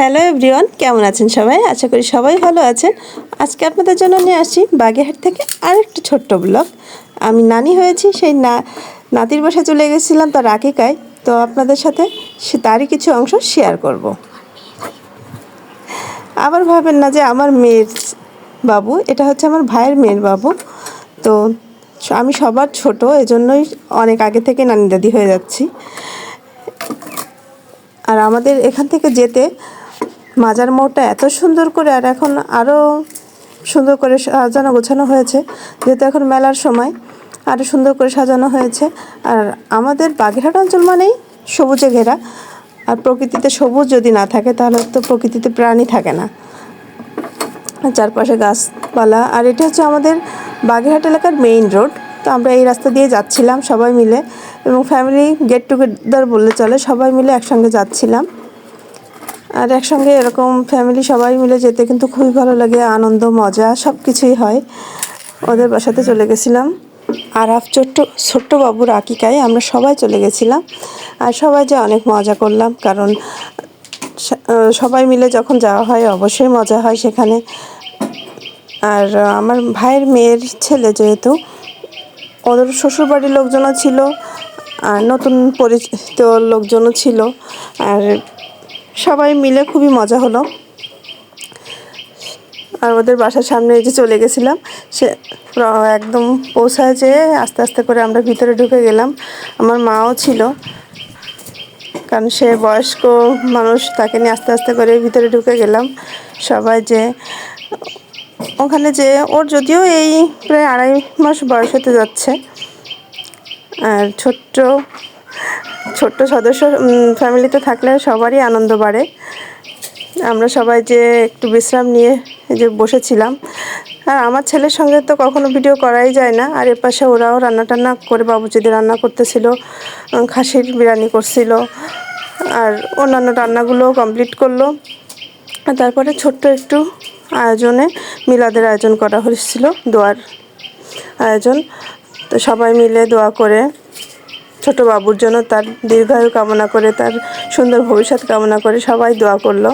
Hello everyone, কেমন আছেন সবাই? আশা করি সবাই ভালো আছেন। আজকে আপনাদের জন্য নিয়ে আসছি বাগেরহাট থেকে আরেকটা ছোট্ট ব্লগ। আমি নানি হয়েছি, সেই নাতির বাসায় চলে গেছিলাম তার আকিকায়। তো আপনাদের সাথে তারই কিছু অংশ শেয়ার করব। আবার ভাবেন না যে আমার মেয়ের বাবু, এটা হচ্ছে আমার ভাইয়ের মেয়ের বাবু। তো আমি সবার ছোট, এজন্যই অনেক আগে থেকে নানি দাদি হয়ে যাচ্ছি। আর আমাদের এখান থেকে যেতে মাজার মোড়টা এত সুন্দর করে, আর এখন আরও সুন্দর করে সাজানো গোছানো হয়েছে, যেহেতু এখন মেলার সময় আরও সুন্দর করে সাজানো হয়েছে। আর আমাদের বাগেরহাট অঞ্চল মানেই সবুজে ঘেরা, আর প্রকৃতিতে সবুজ যদি না থাকে তাহলে তো প্রকৃতিতে প্রাণী থাকে না। চারপাশে গাছপালা, আর এটা হচ্ছে আমাদের বাগেরহাট এলাকার মেইন রোড। তো আমরা এই রাস্তা দিয়ে যাচ্ছিলাম সবাই মিলে, এবং ফ্যামিলি গেট টুগেদার বললে চলে, সবাই মিলে একসঙ্গে যাচ্ছিলাম। আর একসঙ্গে এরকম ফ্যামিলি সবাই মিলে যেতে কিন্তু খুবই ভালো লাগে, আনন্দ মজা সব কিছুই হয়। ওদের বাসাতে চলে গেছিলাম, আর ছোট্ট বাবুর আকিকায় আমরা সবাই চলে গেছিলাম। আর সবাই যে অনেক মজা করলাম, কারণ সবাই মিলে যখন যাওয়া হয় অবশ্যই মজা হয় সেখানে। আর আমার ভাইয়ের মেয়ের ছেলে যেহেতু, ওদের শ্বশুরবাড়ির লোকজনও ছিল, আর নতুন পরিচিত লোকজনও ছিল, আর সবাই মিলে খুবই মজা হলো। আর ওদের বাসার সামনে যে চলে গেছিলাম, সে একদম পৌঁছায় যেয়ে আস্তে আস্তে করে আমরা ভিতরে ঢুকে গেলাম। আমার মাও ছিল, কারণ সে বয়স্ক মানুষ, তাকে নিয়ে আস্তে আস্তে করে ভিতরে ঢুকে গেলাম সবাই। যে ওখানে যে ওর যদিও এই প্রায় 2.5 মাস বয়স হতে যাচ্ছে, আর ছোট্ট সদস্য ফ্যামিলিতে থাকলে সবারই আনন্দ বাড়ে। আমরা সবাই যে একটু বিশ্রাম নিয়ে যে বসেছিলাম। আর আমার ছেলের সঙ্গে তো কখনো ভিডিও করাই যায় না। আর এপাশে ওরাও রান্না টান্না করে, বাবুজিদের রান্না করতেছিল, খাসির বিরিয়ানি করছিল, আর অন্যান্য রান্নাগুলোও কমপ্লিট করলো। আর তারপরে ছোট্ট একটু আয়োজনে মিলাদের আয়োজন করা হয়েছিল, দোয়ার আয়োজন। তো সবাই মিলে দোয়া করে ছোট বাবুর জন্য, তার দীর্ঘায়ু কামনা করে, তার সুন্দর ভবিষ্যৎ কামনা করে সবাই দোয়া করলো,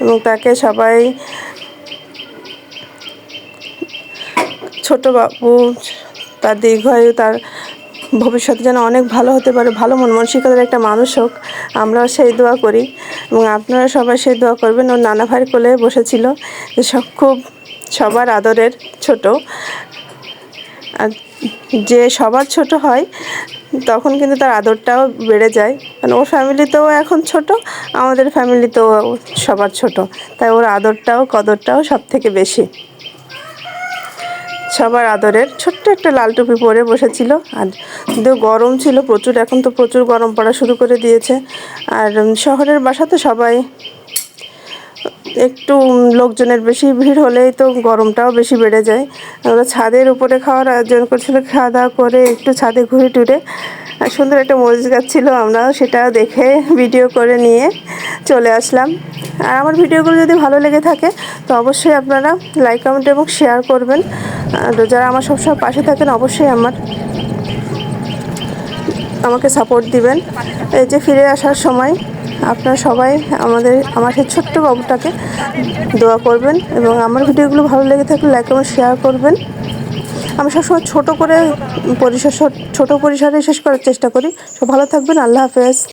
এবং তাকে সবাই ছোট বাবু তার দীর্ঘায়ু, তার ভবিষ্যৎ যেন অনেক ভালো হতে পারে, ভালো মন মানসিকতার একটা মানুষ হোক, আমরাও সেই দোয়া করি। এবং আপনারা সবাই সেই দোয়া করবেন। ওর নানা ভাইয়ের কোলে বসেছিল, খুব সবার আদরের ছোট। আর যে সবার ছোট হয় তখন কিন্তু তার আদরটাও বেড়ে যায়, কারণ ওর ফ্যামিলিতেও এখন ছোট, আমাদের ফ্যামিলিতেও সবার ছোট, তাই ওর আদরটাও কদরটাও সব থেকে বেশি। সবার আদরের ছোট্ট একটা লাল টুপি পরে বসেছিল। আর যদিও গরম ছিল প্রচুর, এখন তো প্রচুর গরম পড়া শুরু করে দিয়েছে। আর শহরের বাসা তো সবাই, একটু লোকজনের বেশি ভিড় হলেই তো গরমটাও বেশি বেড়ে যায়। আমরা ছাদের উপরে খাওয়ার আয়োজন করছিল, খাওয়া দাওয়া করে একটু ছাদে ঘুরে টুরে, আর সুন্দর একটা মরিচ গাছ ছিল, আমরাও সেটাও দেখে ভিডিও করে নিয়ে চলে আসলাম। আর আমার ভিডিওগুলো যদি ভালো লেগে থাকে তো অবশ্যই আপনারা লাইক, কমেন্ট এবং শেয়ার করবেন। আর যারা আমার সবসময় পাশে থাকেন অবশ্যই আমাকে সাপোর্ট দিবেন। এই যে ফিরে আসার সময় আপনারা সবাই আমার সেই ছোট্ট বাবুটাকে দোয়া করবেন, এবং আমার ভিডিওগুলো ভালো লেগে থাকলে লাইক এবং শেয়ার করবেন। আমি সবসময় ছোট পরিসরে শেষ করার চেষ্টা করি। সব ভালো থাকবেন। আল্লাহ হাফেজ।